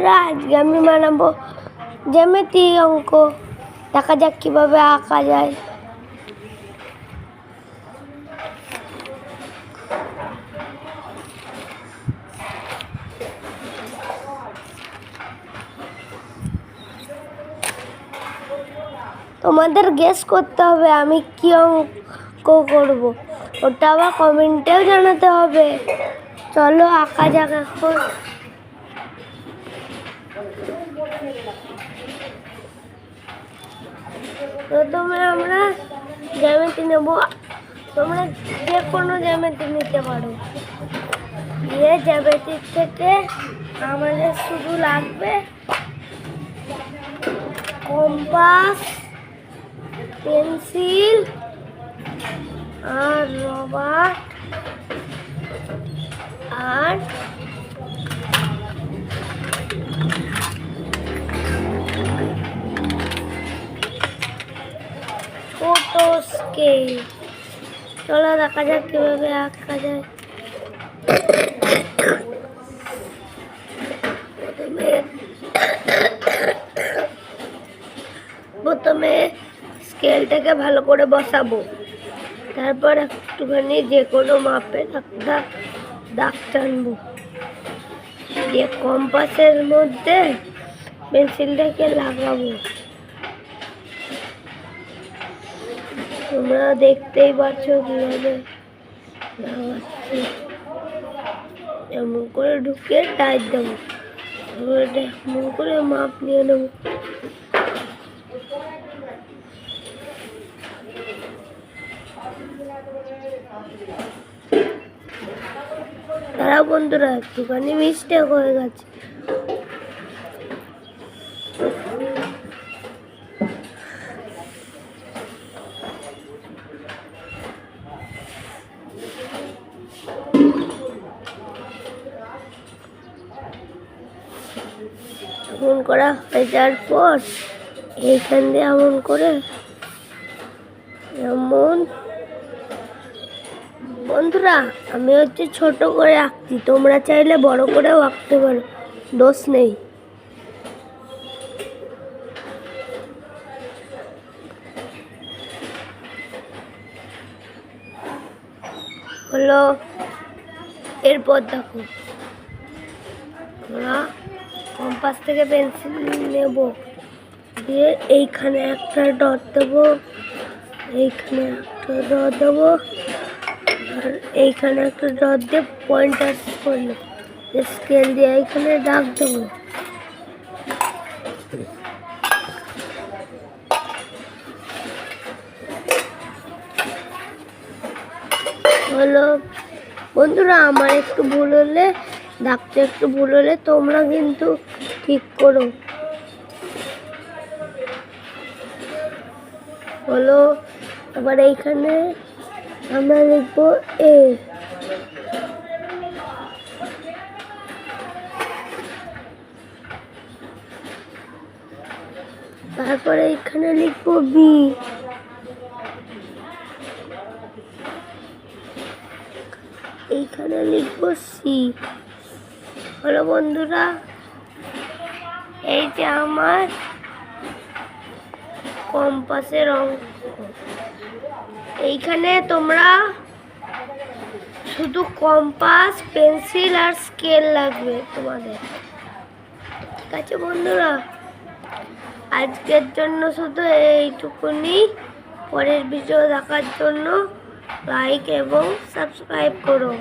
বন্ধুরা, আজকে আমি বানাবো জ্যামিতি অঙ্ক। দেখা যাক কিভাবে আঁকা যায়। তোমাদের গেস করতে হবে আমি কি অঙ্ক করব, ওটা আবার কমেন্টেও জানাতে হবে। চলো আঁকা যাক এখন। প্রথমে আমরা জ্যামিতি নেব। তোমরা যে কোনো জ্যামিতি নিতে পারো। দিয়ে জ্যামিতির থেকে আমাদের শুধু লাগবে কম্পাস, পেন্সিল আর রবার আর ছোট স্কেল। চলো দেখা যাক কিভাবে আঁকা যায়। প্রথমে স্কেলটাকে ভালো করে বসাবো, তারপর একটুখানি যে কোনো মাপের একটা দাগ টানবো। দিয়ে কম্পাসের মধ্যে পেন্সিলটাকে লাগাবো। তোমরা দেখতেই পাচ্ছ কিভাবে লাগাচ্ছি। এমন করে ঢুকে টাইট দেবো, এমন করে মাপ নিয়ে নেবো। তারা বন্ধুরা একটুখানি মিস্টেক হয়ে গেছে। এমন করা হয়ে যাওয়ার পর এইখান দিয়ে এমন করে এমন। বন্ধুরা আমি ছোট করে আঁকছি, তোমরা চাইলে বড় করেও আঁকতে পারো, দোষ নেই। হলো, এরপর দেখো আমরা কম্পাস থেকে পেন্সিল নেব, দিয়ে এইখানে একটা ডট দেবো, এইখানে একটা ডট দেবো, আর এইখানে একটা ডট দিয়ে পয়েন্টার করলে স্কেল দিয়ে এইখানে দাগ দেবো। হলো বন্ধুরা, আমার একটু ভুল হলে, দাগটা একটু ভুল হলে তোমরা কিন্তু ঠিক করো। হলো, এবার এইখানে আমরা লিখবো এ। তারপরে এইখানে লিখবো বি। এইখানে লিখবো সি। হলো বন্ধুরা, এই যে আমার কম্পাসের অঙ্ক। এইখানে তোমরা শুধু কম্পাস, পেন্সিল আর স্কেল লাগবে তোমাদের। ঠিক আছে বন্ধুরা, আজকের জন্য শুধু এইটুকুনি। পরের ভিডিও দেখার জন্য লাইক এবং সাবস্ক্রাইব করো।